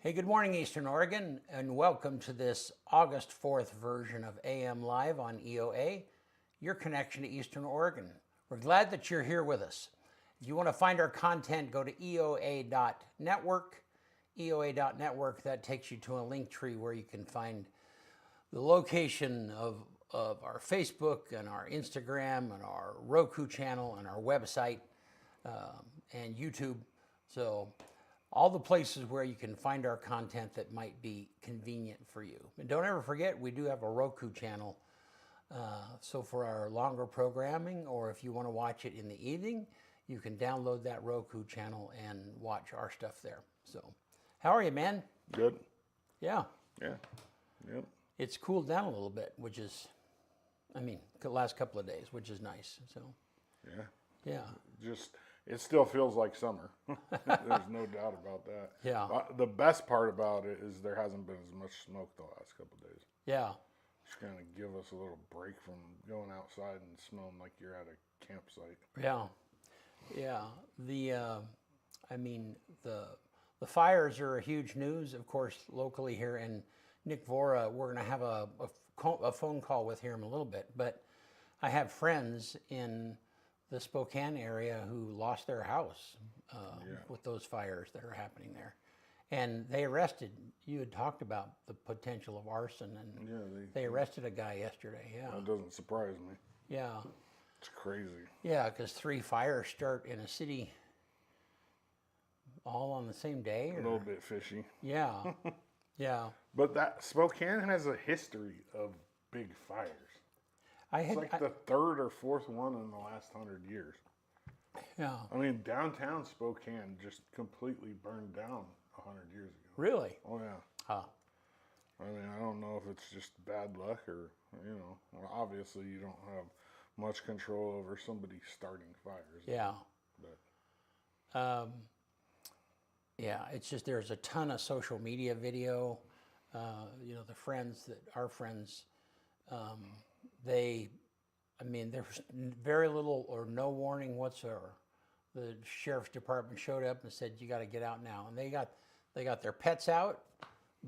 Hey, good morning, Eastern Oregon, and welcome to this August 4th version of AM Live on EOA, your connection to Eastern Oregon. We're glad that you're here with us. If you want to find our content, go to EOA.network. EOA.network, that takes you to a link tree where you can find the location of our Facebook and our Instagram and our Roku channel and our website and YouTube. So all the places where you can find our content that might be convenient for you. And don't ever forget, we do have a Roku channel. So for our longer programming, or if you want to watch it in the evening, you can download that Roku channel and watch our stuff there. So, how are you, man? Good. Yeah. Yeah. Yep. It's cooled down a little bit, which is, the last couple of days, which is nice. So, Yeah. yeah. Just, it still feels like summer. There's no doubt about that. Yeah. The best part about it is there hasn't been as much smoke the last couple of days. Yeah. Just kind of give us a little break from going outside and smelling like you're at a campsite. Yeah. Yeah. The fires are a huge news, of course, locally here. And Nick Vora, we're going to have a phone call with him in a little bit. But I have friends in the Spokane area who lost their house with those fires that are happening there. And they arrested, you had talked about the potential of arson, and they arrested a guy yesterday. Yeah. That doesn't surprise me. Yeah. It's crazy. Yeah, because 3 fires start in a city all on the same day. A little bit fishy. Yeah, yeah. But that Spokane has a history of big fires. It's like the third or fourth one in the last 100 years. Yeah. I mean, downtown Spokane just completely burned down 100 years ago. Really? Oh, yeah. Huh. I mean, I don't know if it's just bad luck or, well, obviously you don't have much control over somebody starting fires. Yeah. But yeah, it's just there's a ton of social media video. Our friends, there's very little or no warning whatsoever. The sheriff's department showed up and said, "You got to get out now," and they got their pets out,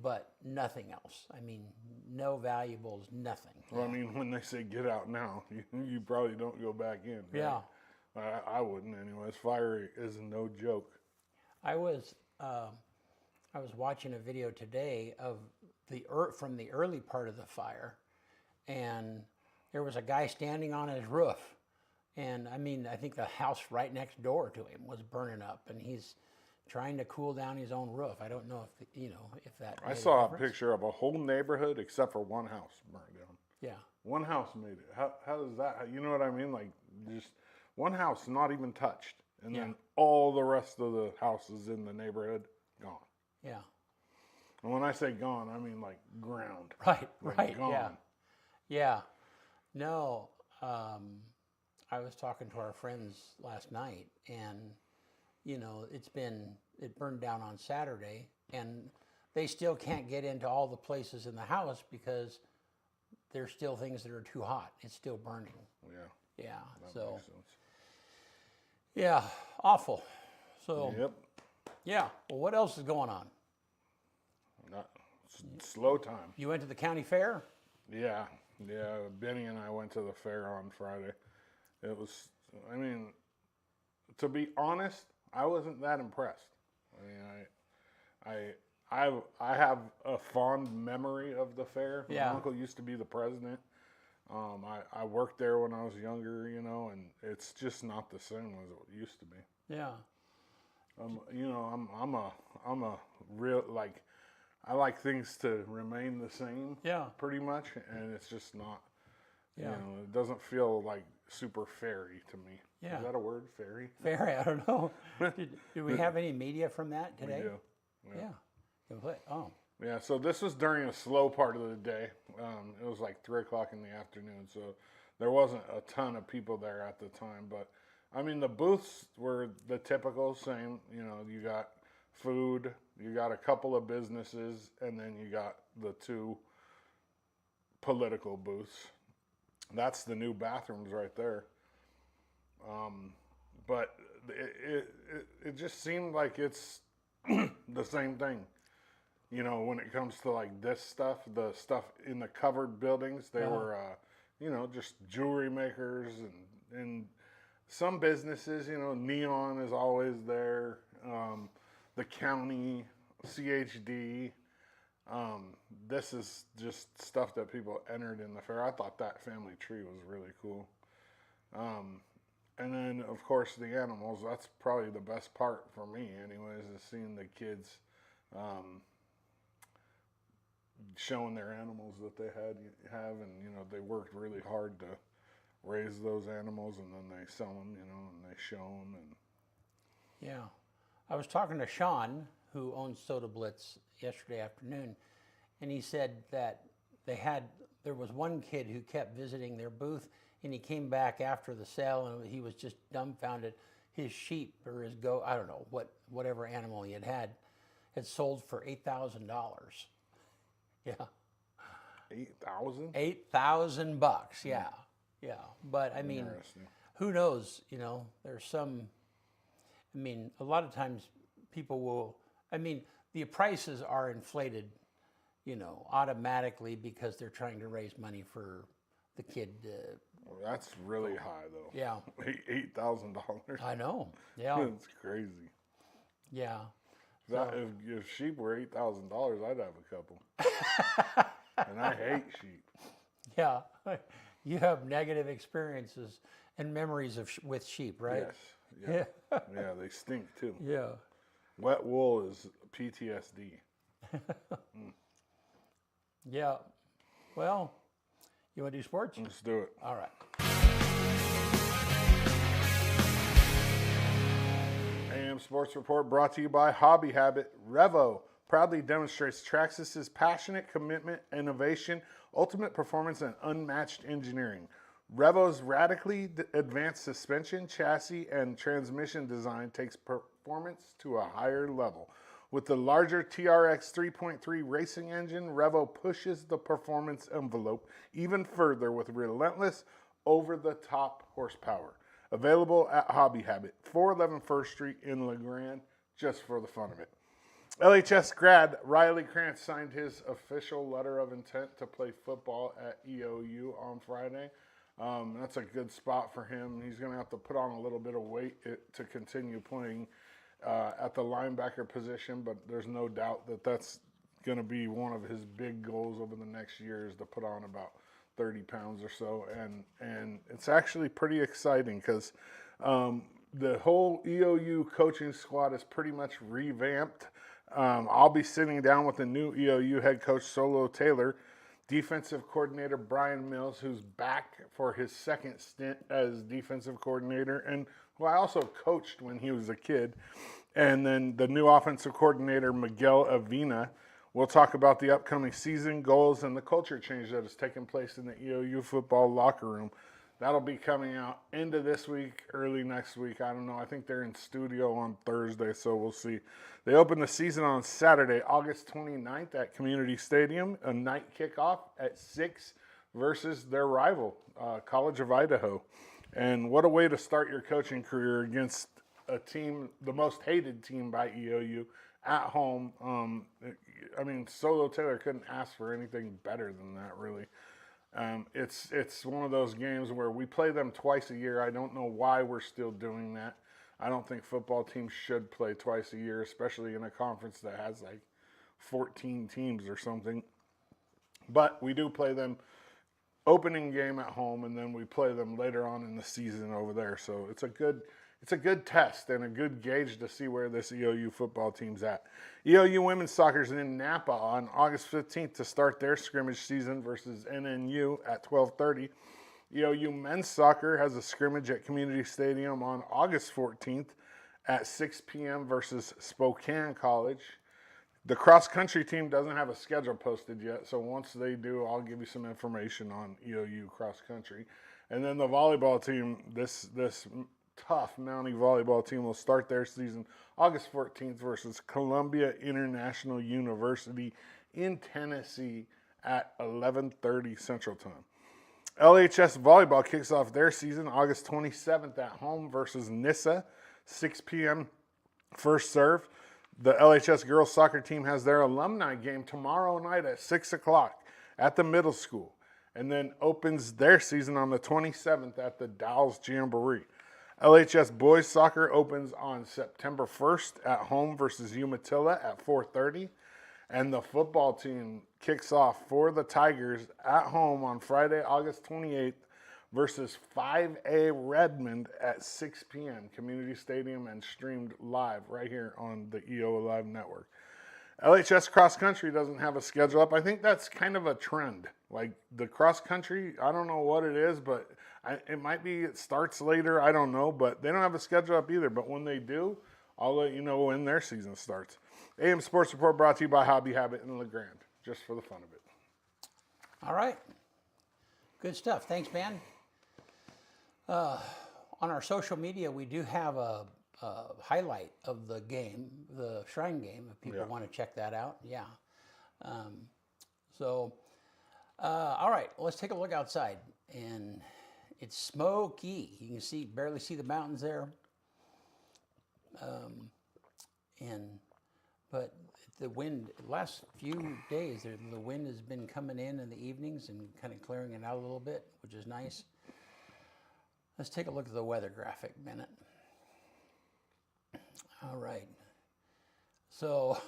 but nothing else. I mean, no valuables, nothing. Well, I mean, when they say get out now, you probably don't go back in. Right? Yeah. I wouldn't anyways. Fire is no joke. I was watching a video today of from the early part of the fire, and there was a guy standing on his roof, and I think the house right next door to him was burning up, and he's trying to cool down his own roof. I don't know if that. I saw a picture of a whole neighborhood except for one house burned down. Yeah. One house made it. How does that? You know what I mean? Like just one house not even touched, and then all the rest of the houses in the neighborhood gone. Yeah. And when I say gone, I mean like ground. Right. Like Right. Gone. Yeah. Yeah. No. I was talking to our friends last night, and it burned down on Saturday, and they still can't get into all the places in the house because there's still things that are too hot. It's still burning. Yeah. Yeah. That makes sense. Yeah, awful. So. Yep. Yeah. Well, what else is going on? Slow time. You went to the county fair? Yeah. Benny and I went to the fair on Friday. It was, to be honest, I wasn't that impressed. I have a fond memory of the fair. Yeah. My uncle used to be the president. I worked there when I was younger, and it's just not the same as it used to be. Yeah. I'm a real, I like things to remain the same. Yeah. Pretty much, and it's just not. Yeah. It doesn't feel like super fairy to me. Yeah. Is that a word, fairy? Fairy, I don't know. Did we have any media from that today? We do. Yeah. Complete. Oh. Yeah, so this was during a slow part of the day. It was like 3 o'clock in the afternoon, so there wasn't a ton of people there at the time. But, the booths were the typical same. You got food, you got a couple of businesses, and then you got the 2 political booths. That's the new bathrooms right there. But it just seemed like it's the same thing. you know, when it comes to like this stuff, the stuff in the covered buildings, they were, you know, just jewelry makers and some businesses, you know, Neon is always there, the county, CHD. This is just stuff that people entered in the fair. I thought that family tree was really cool. And then, of course, the animals. That's probably the best part for me, anyways, is seeing the kids showing their animals that they have, and you know, they worked really hard to raise those animals, and then they sell them, you know, and they show them. And Yeah. I was talking to Sean, who owns Soda Blitz, yesterday afternoon, and he said that there was one kid who kept visiting their booth, and he came back after the sale, and he was just dumbfounded. His sheep or his goat, I don't know, whatever animal he had sold for $8,000. Yeah. 8,000? $8,000, yeah. Yeah. But I mean, who knows, you know, there's some, I mean, a lot of times people will, I mean, the prices are inflated, you know, automatically because they're trying to raise money for the kid. Well, that's really high, though. Yeah. $8,000. I know. Yeah. It's crazy. Yeah. If sheep were $8,000, I'd have a couple. And I hate sheep. Yeah. You have negative experiences and memories with sheep, right? Yes. Yeah. Yeah, they stink too. Yeah. Wet wool is PTSD. Yeah. Well, you want to do sports? Let's do it. All right. AM Sports Report brought to you by Hobby Habit. Revo proudly demonstrates Traxxas's passionate commitment, innovation, ultimate performance, and unmatched engineering. Revo's radically advanced suspension, chassis, and transmission design takes performance to a higher level. With the larger TRX 3.3 racing engine, Revo pushes the performance envelope even further with relentless, over-the-top horsepower. Available at Hobby Habit, 411 First Street in LeGrand, just for the fun of it. LHS grad Riley Krantz signed his official letter of intent to play football at EOU on Friday. That's a good spot for him. He's going to have to put on a little bit of weight to continue playing at the linebacker position, but there's no doubt that that's going to be one of his big goals over the next year, is to put on about 30 pounds or so. And it's actually pretty exciting because the whole EOU coaching squad is pretty much revamped. I'll be sitting down with the new EOU head coach, Solo Taylor, defensive coordinator Brian Mills, who's back for his second stint as defensive coordinator, and who I also coached when he was a kid, and then the new offensive coordinator, Miguel Avina. We'll talk about the upcoming season goals and the culture change that has taken place in the EOU football locker room. That'll be coming out end of this week, early next week. I don't know. I think they're in studio on Thursday, so we'll see. They open the season on Saturday, August 29th at Community Stadium, a night kickoff at 6 versus their rival, College of Idaho. And what a way to start your coaching career against a team, the most hated team by EOU, at home. I mean, Solo Taylor couldn't ask for anything better than that, really. It's one of those games where we play them twice a year. I don't know why we're still doing that. I don't think football teams should play twice a year, especially in a conference that has like 14 teams or something. But we do play them opening game at home, and then we play them later on in the season over there. So it's a good test and a good gauge to see where this EOU football team's at. EOU women's soccer is in Napa on August 15th to start their scrimmage season versus NNU at 12:30. EOU men's soccer has a scrimmage at Community Stadium on August 14th at 6 p.m. versus Spokane College. The cross-country team doesn't have a schedule posted yet, so once they do, I'll give you some information on EOU cross-country. And then the volleyball team, this tough Mountie volleyball team, will start their season August 14th versus Columbia International University in Tennessee at 11:30 Central Time. LHS volleyball kicks off their season August 27th at home versus Nissa, 6 p.m. first serve. The LHS girls soccer team has their alumni game tomorrow night at 6 o'clock at the middle school, and then opens their season on the 27th at the Dalles Jamboree. LHS boys soccer opens on September 1st at home versus Umatilla at 4:30, and the football team kicks off for the Tigers at home on Friday, August 28th versus 5A Redmond at 6 p.m. Community Stadium and streamed live right here on the EOA Live Network. LHS cross country doesn't have a schedule up. I think that's kind of a trend. Like the cross country, I don't know what it is, but it might be it starts later. I don't know, but they don't have a schedule up either. But when they do, I'll let you know when their season starts. AM Sports Report brought to you by Hobby Habit in LeGrand, just for the fun of it. All right. Good stuff. Thanks, man. On our social media, we do have a highlight of the game, the Shrine game, if people want to check that out. Yeah. All right, let's take a look outside. And it's smoky. You can barely see the mountains there. But the wind, last few days, the wind has been coming in the evenings and kind of clearing it out a little bit, which is nice. Let's take a look at the weather graphic a minute. All right. So,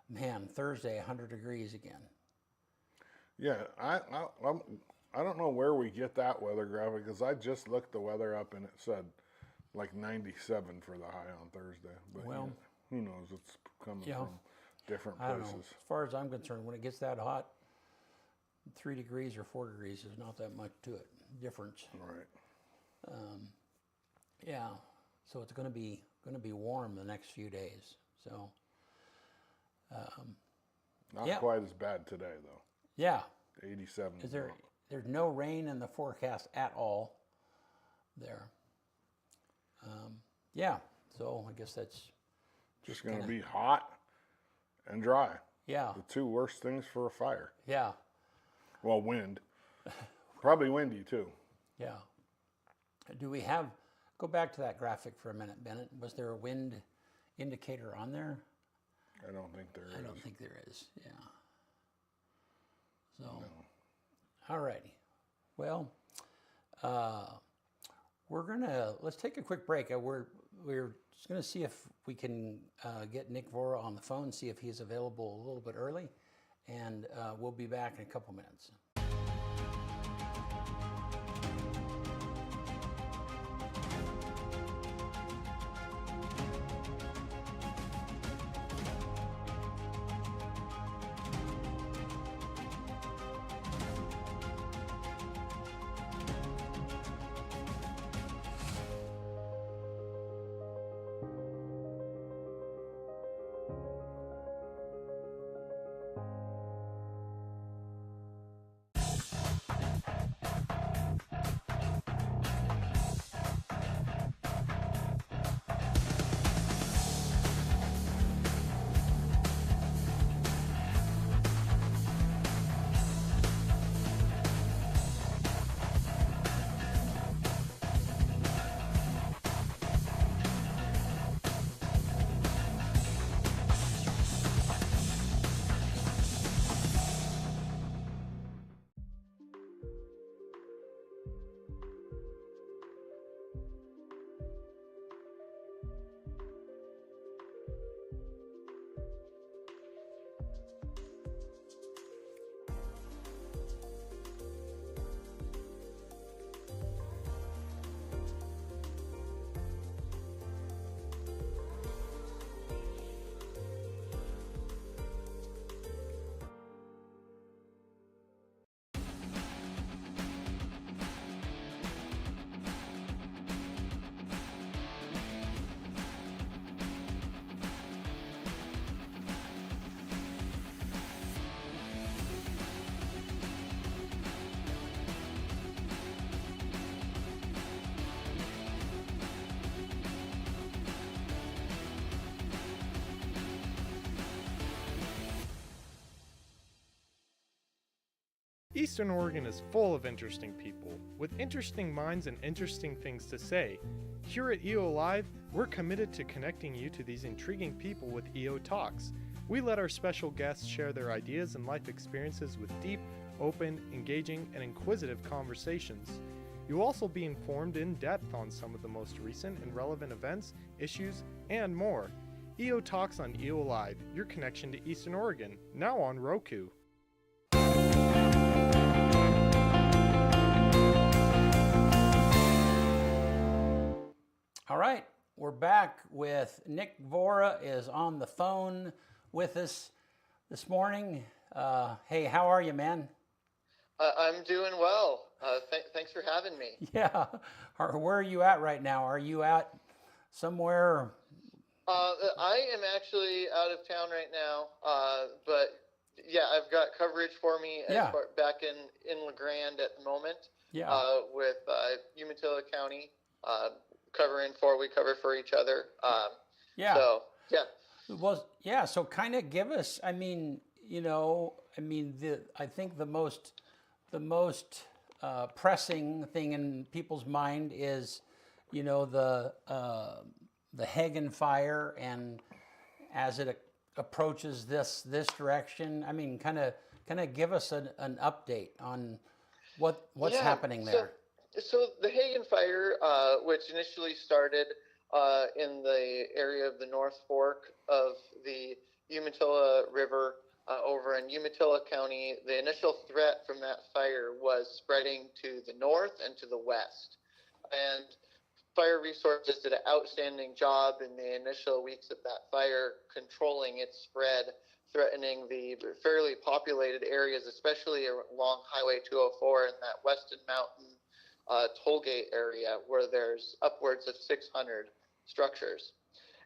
man, Thursday, 100 degrees again. Yeah, I don't know where we get that weather graphic because I just looked the weather up and it said like 97 for the high on Thursday. But Well, who knows? It's coming from different I don't know. places. As far as I'm concerned, when it gets that hot, 3 degrees or 4 degrees is not that much to it, difference. Right. Yeah, so it's going to be warm the next few days. So, Not quite as bad today though. Yeah. 87. There's no rain in the forecast at all there. Yeah, so I guess that's just going to be hot and dry. Yeah. The two worst things for a fire. Yeah. Well, wind. Probably windy too. Yeah. Go back to that graphic for a minute, Bennett. Was there a wind indicator on there? I don't think there is. I don't think there is, yeah. So, all righty. Well, let's take a quick break. We're just gonna see if we can get Nick Vora on the phone, see if he's available a little bit early, and we'll be back in a couple minutes. Eastern Oregon is full of interesting people, with interesting minds and interesting things to say. Here at EO Live, we're committed to connecting you to these intriguing people with EO Talks. We let our special guests share their ideas and life experiences with deep, open, engaging, and inquisitive conversations. You'll also be informed in depth on some of the most recent and relevant events, issues, and more. EO Talks on EO Live, your connection to Eastern Oregon, now on Roku. All right, we're back with Nick Vora is on the phone with us this morning. Hey, how are you, man? I'm doing well. Thanks for having me. Yeah. Where are you at right now? Are you at somewhere? I am actually out of town right now, but yeah, I've got coverage for me back in La Grande at the moment. Yeah. With Umatilla County covering we cover for each other. Yeah. So yeah. Well, yeah. So kind of give us. I think the most pressing thing in people's mind is, the Hagen fire, and as it approaches this direction. I mean, kind of give us an update on what's happening there. So the Hagen fire, which initially started in the area of the North Fork of the Umatilla River over in Umatilla County, the initial threat from that fire was spreading to the north and to the west. And Fire Resources did an outstanding job in the initial weeks of that fire, controlling its spread, threatening the fairly populated areas, especially along Highway 204 in that Weston Mountain tollgate area, where there's upwards of 600 structures.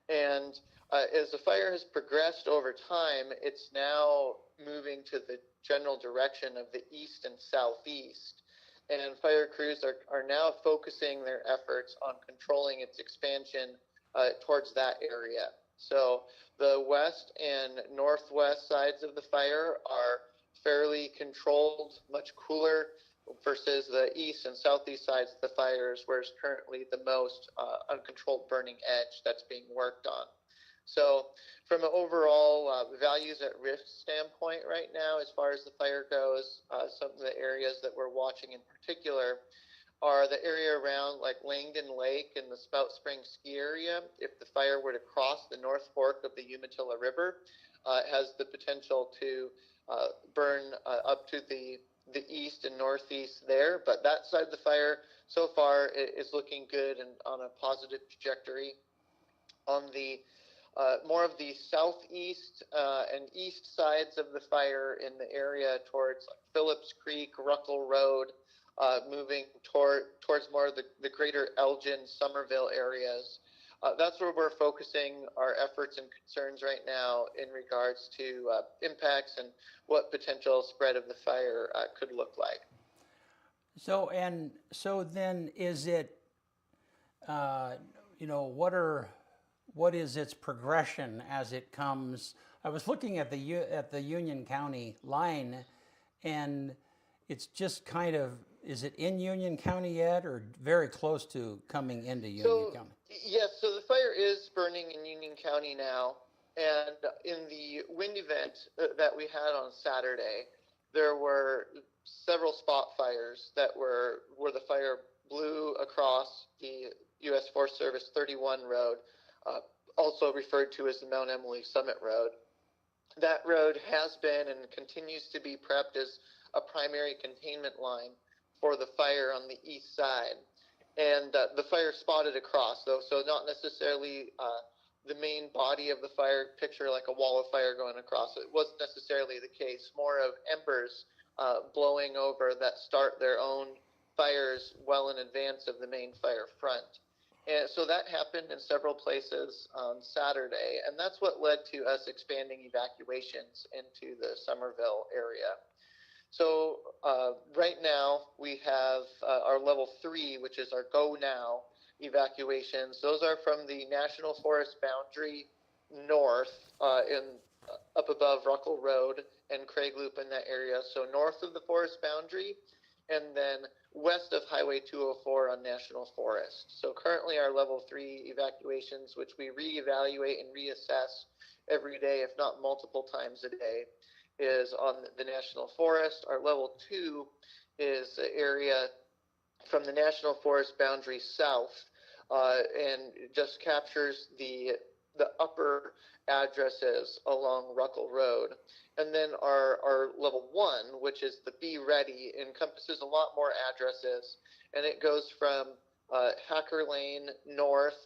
And as the fire has progressed over time, it's now moving to the general direction of the east and southeast. And fire crews are now focusing their efforts on controlling its expansion towards that area. So the west and northwest sides of the fire are fairly controlled, much cooler, versus the east and southeast sides of the fires, where it's currently the most uncontrolled burning edge that's being worked on. So from an overall values at risk standpoint right now, as far as the fire goes, some of the areas that we're watching in particular are the area around like Langdon Lake and the Spout Spring ski area. If the fire were to cross the North Fork of the Umatilla River, it has the potential to burn up to the east and northeast there. But that side of the fire so far is looking good and on a positive trajectory. On the more of the southeast and east sides of the fire in the area towards Phillips Creek, Ruckle Road, moving towards more of the greater Elgin, Somerville areas. That's where we're focusing our efforts and concerns right now in regards to impacts and what potential spread of the fire could look like. So then is it, what is its progression as it comes? I was looking at the Union County line, and it's just kind of, is it in Union County yet, or very close to coming into Union County? Yes, so the fire is burning in Union County now, and in the wind event that we had on Saturday, there were several spot fires where the fire blew across the U.S. Forest Service 31 road, also referred to as the Mount Emily Summit Road. That road has been and continues to be prepped as a primary containment line for the fire on the east side. And the fire spotted across, though, so not necessarily the main body of the fire, picture like a wall of fire going across. It wasn't necessarily the case, more of embers blowing over that start their own fires well in advance of the main fire front. And so that happened in several places on Saturday, and that's what led to us expanding evacuations into the Somerville area. So right now we have our level 3, which is our go now evacuations. Those are from the National Forest boundary north in up above Ruckle Road and Craig Loop in that area. So north of the forest boundary, and then west of Highway 204 on National Forest. So currently our level 3 evacuations, which we reevaluate and reassess every day, if not multiple times a day, is on the National Forest. Our level 2 is the area from the National Forest boundary south, and it just captures the upper addresses along Ruckle Road. And then our level 1, which is the Be Ready, encompasses a lot more addresses, and it goes from Hacker Lane north,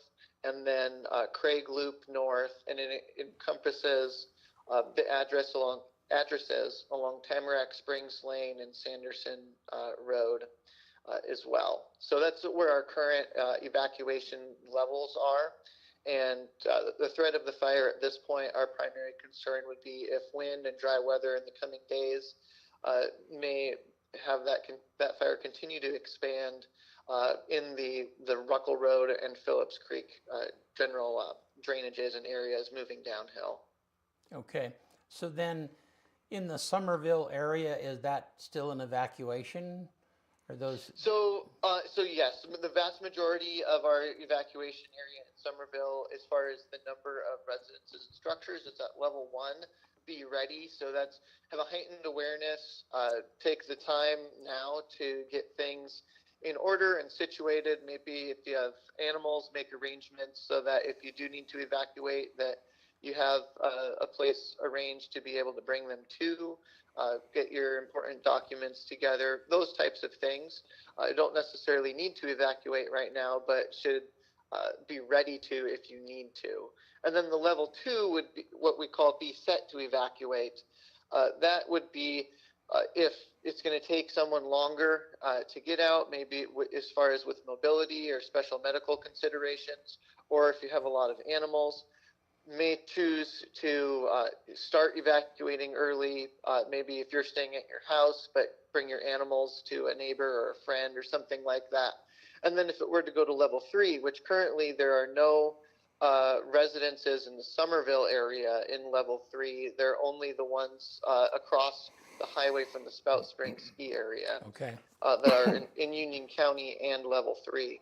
and then Craig Loop north, and it encompasses the addresses along Tamarack Springs Lane and Sanderson Road as well. So that's where our current evacuation levels are. And the threat of the fire at this point, our primary concern would be if wind and dry weather in the coming days may have that fire continue to expand in the Ruckle Road and Phillips Creek general drainages and areas moving downhill. Okay, so then in the Somerville area, is that still an evacuation? Are those? So yes, the vast majority of our evacuation area in Somerville, as far as the number of residences and structures, is at level 1, Be Ready. So that's have a heightened awareness, take the time now to get things in order and situated. Maybe if you have animals, make arrangements so that if you do need to evacuate, that you have a place arranged to be able to bring them to. Get your important documents together, those types of things. You don't necessarily need to evacuate right now, but should be ready to if you need to. And then the level 2 would be what we call Be Set to Evacuate. That would be if it's going to take someone longer to get out, maybe as far as with mobility or special medical considerations, or if you have a lot of animals, may choose to start evacuating early. Maybe if you're staying at your house, but bring your animals to a neighbor or a friend or something like that. And then if it were to go to level 3, which currently there are no residences in the Somerville area in level 3, they're only the ones across the highway from the Spout Springs ski area. Okay. That are in Union County and level 3,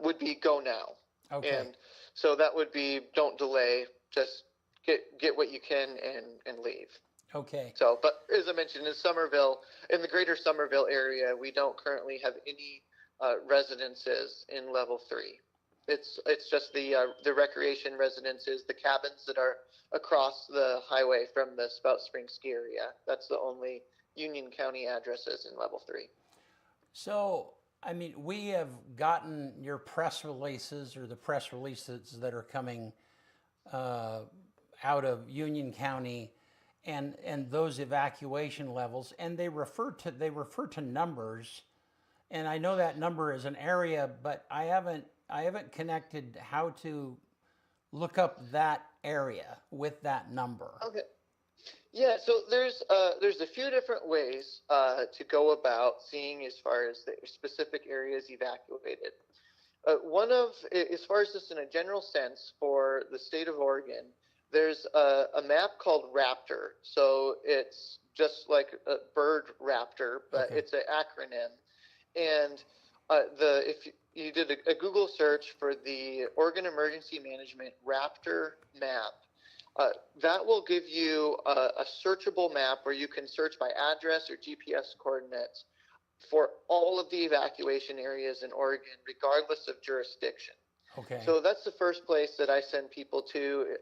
would be go now. Okay. And so that would be don't delay, just get what you can and leave. Okay. So, but as I mentioned, in Somerville, in the greater Somerville area, we don't currently have any residences in level 3. It's just the recreation residences, the cabins that are across the highway from the Spout Springs ski area. That's the only Union County addresses in level 3. So, I mean, we have gotten your press releases or the press releases that are coming out of Union County and those evacuation levels, and they refer to numbers, and I know that number is an area, but I haven't connected how to look up that area with that number. Okay. Yeah, so there's a few different ways to go about seeing as far as the specific areas evacuated. As far as just in a general sense for the state of Oregon, there's a map called Raptor. So it's just like a bird raptor, but Okay. it's an acronym. And if you did a Google search for the Oregon Emergency Management Raptor map, that will give you a searchable map where you can search by address or GPS coordinates for all of the evacuation areas in Oregon, regardless of jurisdiction. Okay. So that's the first place that I send people to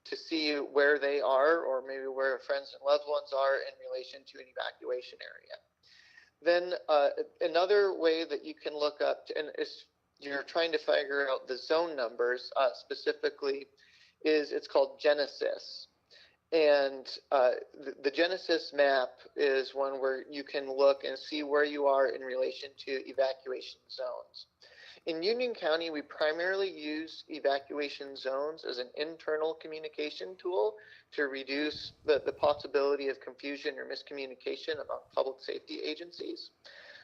to see where they are, or maybe where friends and loved ones are in relation to an evacuation area. Then another way that you can look up, and is you're trying to figure out the zone numbers specifically, is it's called Genesis. And the Genesis map is one where you can look and see where you are in relation to evacuation zones. In Union County, we primarily use evacuation zones as an internal communication tool to reduce the possibility of confusion or miscommunication among public safety agencies.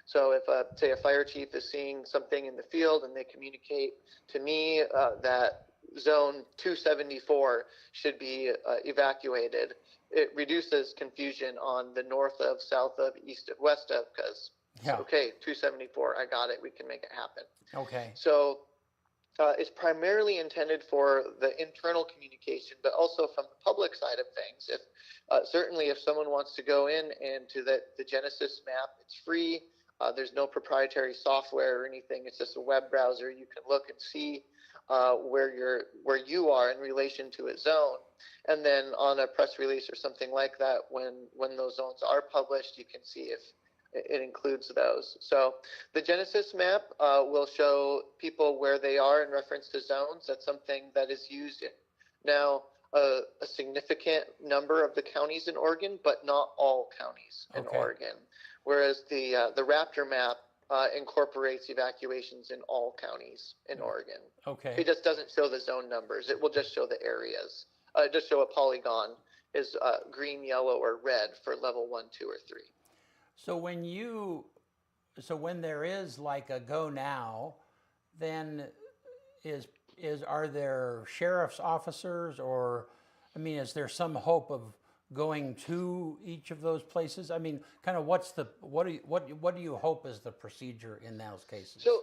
So if, say, a fire chief is seeing something in the field and they communicate to me that zone 274 should be evacuated. It reduces confusion on the north of, south of, east of, west of, because, okay, 274, I got it, we can make it happen. Okay. So it's primarily intended for the internal communication, but also from the public side of things. If certainly if someone wants to go in and to the Genesis map, it's free. There's no proprietary software or anything. It's just a web browser. You can look and see where you are in relation to a zone. And then on a press release or something like that, when those zones are published, you can see if it includes those. So the Genesis map will show people where they are in reference to zones. That's something that is used in now a significant number of the counties in Oregon, but not all counties in Oregon. Whereas the Raptor map incorporates evacuations in all counties in Oregon. Okay. It just doesn't show the zone numbers. It will just show the areas. Just show a polygon is green, yellow, or red for level 1, 2, or 3. So when there is like a go now, then are there sheriff's officers, or I mean, is there some hope of going to each of those places? I mean, kind of what do you hope is the procedure in those cases? So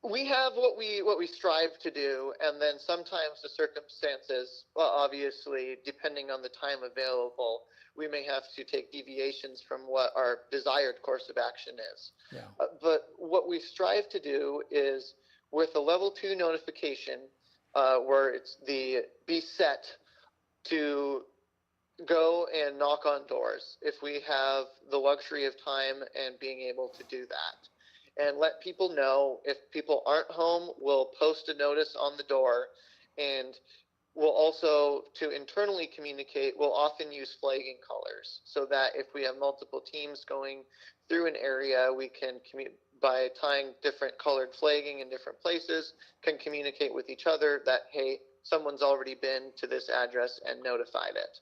we have what we strive to do, and then sometimes the circumstances, well, obviously, depending on the time available, we may have to take deviations from what our desired course of action is. Yeah. But what we strive to do is, with a level 2 notification, where it's be set to go and knock on doors if we have the luxury of time and being able to do that. And let people know. If people aren't home, we'll post a notice on the door, and we'll also, to internally communicate, we'll often use flagging colors so that if we have multiple teams going through an area, we can by tying different colored flagging in different places, can communicate with each other that, hey, someone's already been to this address and notified it.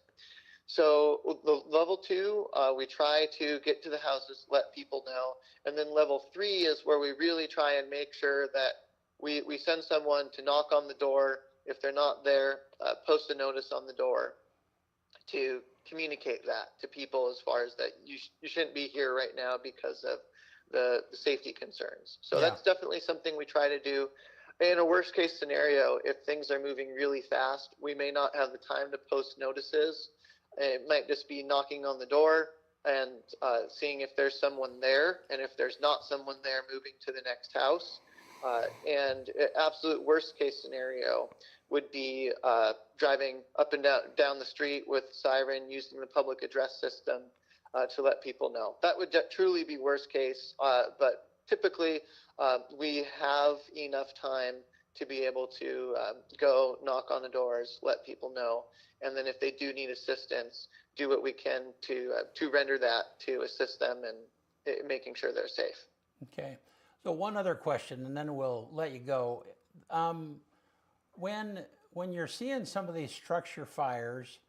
So the level 2, we try to get to the houses, let people know. And then level 3 is where we really try and make sure that we send someone to knock on the door. If they're not there, post a notice on the door to communicate that to people as far as that you shouldn't be here right now because of the safety concerns. So that's definitely something we try to do. In a worst case scenario, if things are moving really fast, we may not have the time to post notices. It might just be knocking on the door and seeing if there's someone there. And if there's not someone there, moving to the next house. And absolute worst case scenario would be driving up and down the street with siren, using the public address system to let people know. That would truly be worst case, but typically we have enough time to be able to go knock on the doors, let people know, and then if they do need assistance, do what we can to render that, to assist them in making sure they're safe. Okay. So one other question, and then we'll let you go. When you're seeing some of these structure fires,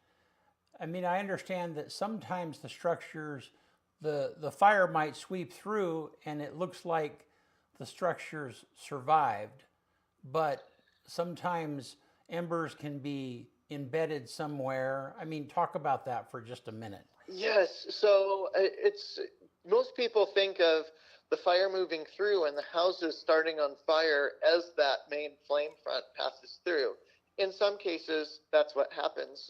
I mean, I understand that sometimes the structures, the fire might sweep through and it looks like the structures survived, but sometimes embers can be embedded somewhere. I mean, talk about that for just a minute. Yes. So most people think of the fire moving through and the houses starting on fire as that main flame front passes through. In some cases, that's what happens.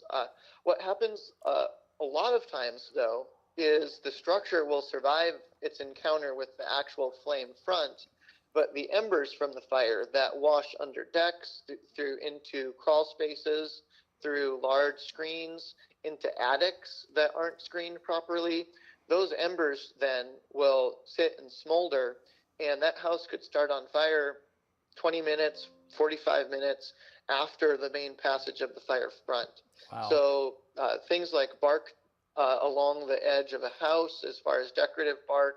What happens a lot of times, though, is the structure will survive its encounter with the actual flame front, but the embers from the fire that wash under decks, through into crawl spaces, through large screens, into attics that aren't screened properly, those embers then will sit and smolder, and that house could start on fire 20 minutes, 45 minutes after the main passage of the fire front. Wow. So things like bark along the edge of a house, as far as decorative bark,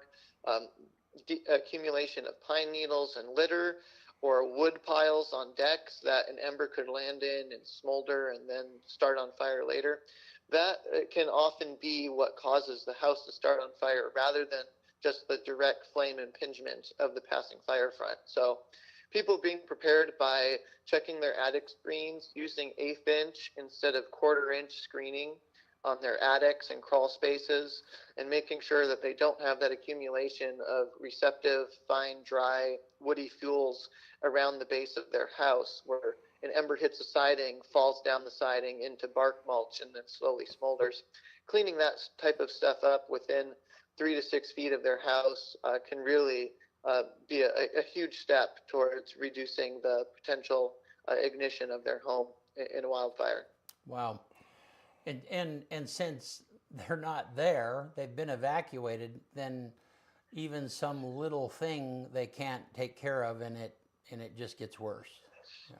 accumulation of pine needles and litter, or wood piles on decks that an ember could land in and smolder and then start on fire later. That can often be what causes the house to start on fire, rather than just the direct flame impingement of the passing fire front. So people being prepared by checking their attic screens, using 1/8 inch instead of 1/4 inch screening on their attics and crawl spaces, and making sure that they don't have that accumulation of receptive, fine, dry, woody fuels around the base of their house, where an ember hits the siding, falls down the siding into bark mulch, and then slowly smolders. Cleaning that type of stuff up within 3 to 6 feet of their house can really be a huge step towards reducing the potential ignition of their home in a wildfire. Wow. And since they're not there, they've been evacuated, then even some little thing they can't take care of, and it just gets worse.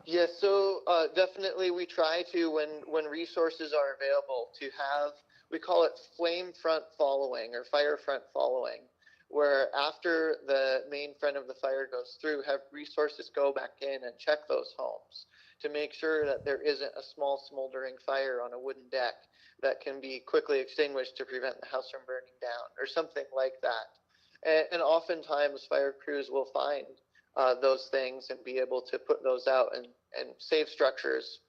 Yeah, so definitely we try to, when resources are available, to have, we call it flame front following or fire front following, where after the main front of the fire goes through, have resources go back in and check those homes to make sure that there isn't a small smoldering fire on a wooden deck that can be quickly extinguished to prevent the house from burning down or something like that. And oftentimes fire crews will find those things and be able to put those out and save structures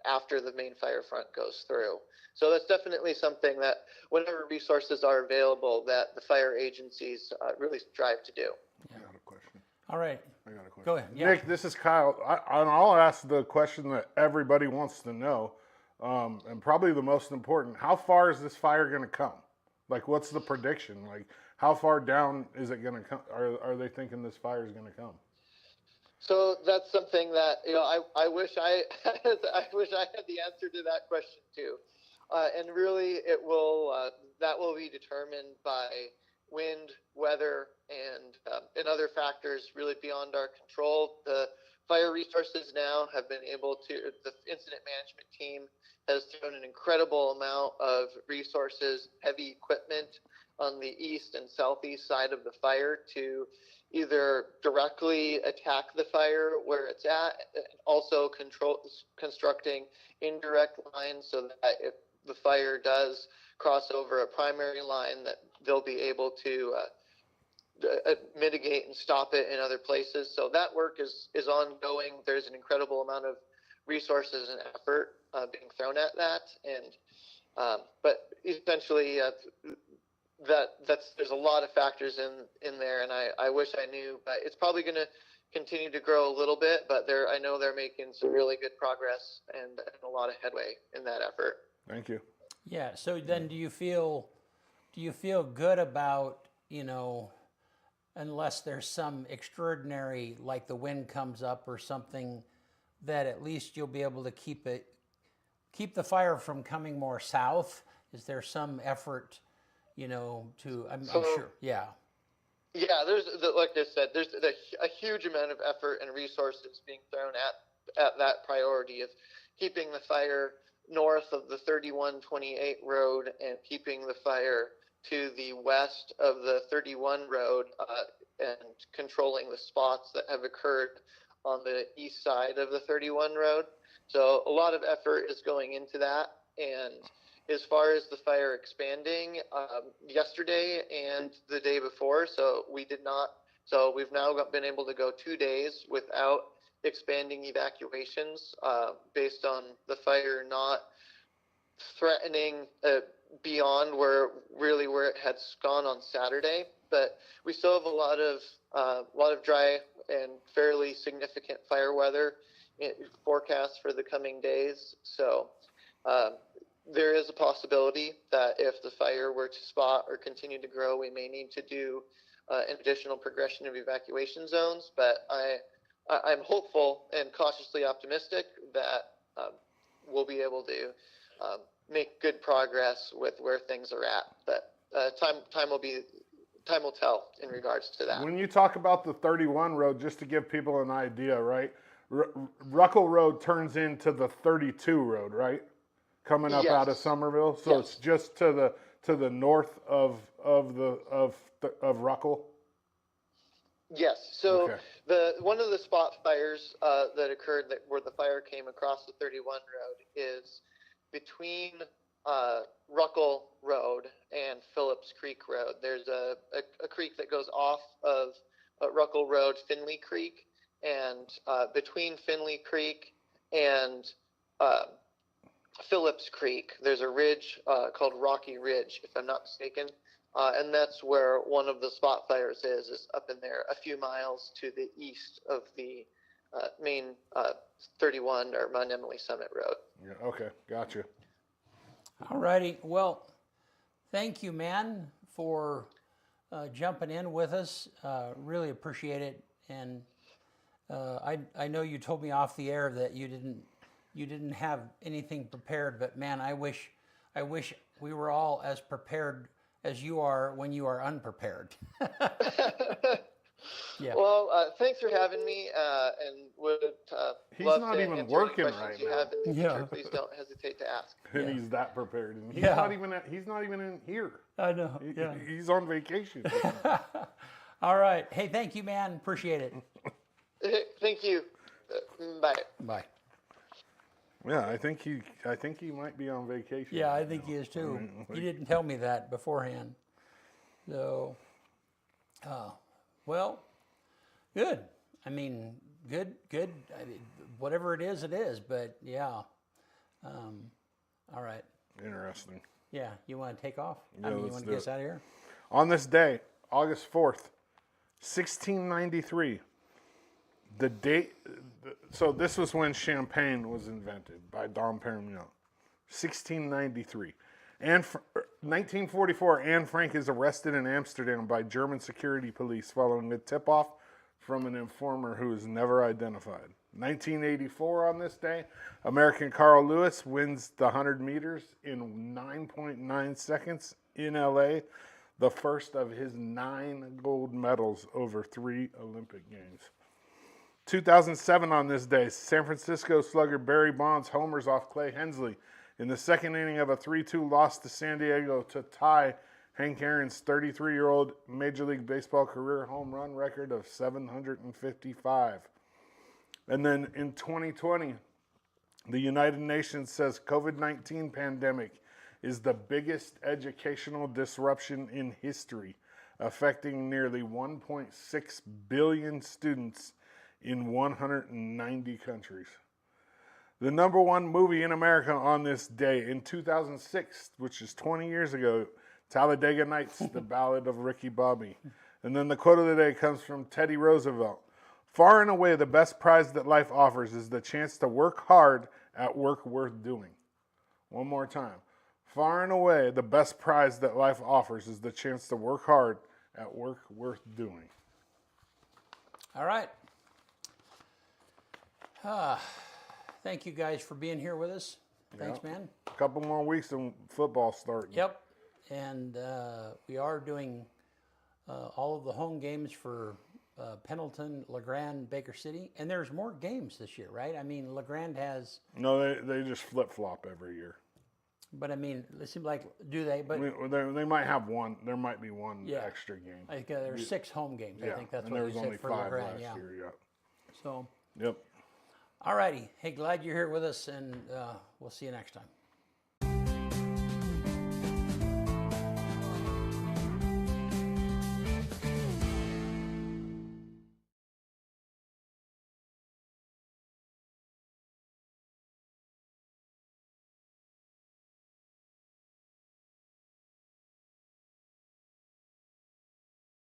after the main fire front goes through. So that's definitely something that whenever resources are available, that the fire agencies really strive to do. I got a question. All right. I got a question. Go ahead. Yeah. Nick, this is Kyle. I'll ask the question that everybody wants to know, and probably the most important. How far is this fire going to come? Like, what's the prediction? Like, how far down is it going to come? Are they thinking this fire is going to come? So that's something that, I wish I had the answer to that question too. And really that will be determined by wind, weather, and other factors really beyond our control. The fire resources now have been able to, the incident management team has thrown an incredible amount of resources, heavy equipment on the east and southeast side of the fire to either directly attack the fire where it's at, and also constructing indirect lines so that if the fire does cross over a primary line, that they'll be able to mitigate and stop it in other places. So that work is ongoing. There's an incredible amount of resources and effort being thrown at that, and but essentially there's a lot of factors in there, and I wish I knew, but it's probably going to continue to grow a little bit, but I know they're making some really good progress and a lot of headway in that effort. Thank you. Yeah. So then, do you feel good about, unless there's some extraordinary, like the wind comes up or something, that at least you'll be able to keep the fire from coming more south? Is there some effort, I'm sure. Yeah. Yeah, there's, like I said, there's a huge amount of effort and resources being thrown at that priority of keeping the fire north of the 3128 road and keeping the fire to the west of the 31 road and controlling the spots that have occurred on the east side of the 31 road. So a lot of effort is going into that. And as far as the fire expanding, yesterday and the day before, we've now been able to go 2 days without expanding evacuations based on the fire not threatening beyond where it had gone on Saturday. But we still have a lot of dry and fairly significant fire weather forecast for the coming days. So there is a possibility that if the fire were to spot or continue to grow, we may need to do an additional progression of evacuation zones. But I'm hopeful and cautiously optimistic that we'll be able to make good progress with where things are at. But time will tell in regards to that. When you talk about the 31 road, just to give people an idea, right? Ruckle Road turns into the 32 road, right? Coming up out of Somerville, so it's just to the north of Ruckle. Yes. So one of the spot fires that occurred where the fire came across the 31 road is between Ruckle Road and Phillips Creek Road. There's a creek that goes off of Ruckle Road, Finley Creek, and between Finley Creek and Phillips Creek, there's a ridge called Rocky Ridge, if I'm not mistaken. And that's where one of the spot fires is up in there, a few miles to the east of the main 31 or Mount Emily Summit Road. Yeah, okay, gotcha. All righty. Well, thank you, man, for jumping in with us. Really appreciate it. And I know you told me off the air that you didn't have anything prepared, but man, I wish we were all as prepared as you are when you are unprepared. Yeah. Well, thanks for having me, and would He's love not to even answer working any questions right you now. have in the Yeah. future. Please don't hesitate to ask. And he's that prepared. And he's Yeah. he's not even in here. I know. Yeah. He's on vacation. All right. Hey, thank you, man. Appreciate it. Thank you. Bye. Bye. Yeah, I think he might be on vacation. Yeah, I right think now. he is too. I mean, You didn't tell me that beforehand. So, well, good. I mean, good. I mean, whatever it is, it is. But yeah. All right. Interesting. Yeah. You want to take off? Yeah, you let's want to do get us it. out of here? On this day, August 4th, 1693, the date, so this was when champagne was invented by Dom Perignon. 1693. 1944, Anne Frank is arrested in Amsterdam by German security police following a tip-off from an informer who is never identified. 1984, on this day, American Carl Lewis wins the 100 meters in 9.9 seconds in LA, the first of his 9 gold medals over 3 Olympic Games. 2007, on this day, San Francisco slugger Barry Bonds homers off Clay Hensley in the second inning of a 3-2 loss to San Diego to tie Hank Aaron's 33-year-old Major League Baseball career home run record of 755. And then in 2020, the United Nations says COVID-19 pandemic is the biggest educational disruption in history, affecting nearly 1.6 billion students in 190 countries. The number one movie in America on this day in 2006, which is 20 years ago, Talladega Nights, The Ballad of Ricky Bobby. And then the quote of the day comes from Teddy Roosevelt. Far and away, the best prize that life offers is the chance to work hard at work worth doing. One more time. Far and away, the best prize that life offers is the chance to work hard at work worth doing. All right. Thank you guys for being here with us. Thanks, Yeah. man. A couple more weeks and football starting. Yep. And we are doing all of the home games for Pendleton, LeGrand, Baker City. And there's more games this year, right? I mean, LeGrand has... No, they just flip-flop every year. But I mean, it seems like, do they? But I mean, they might have one. There might be one Yeah. extra game. I think there's 6 home games. Yeah, I think that's and what there you was said only for 5 LeGrand. last Yeah. year. Yeah. So, Yep. all righty. Hey, glad you're here with us, and we'll see you next time.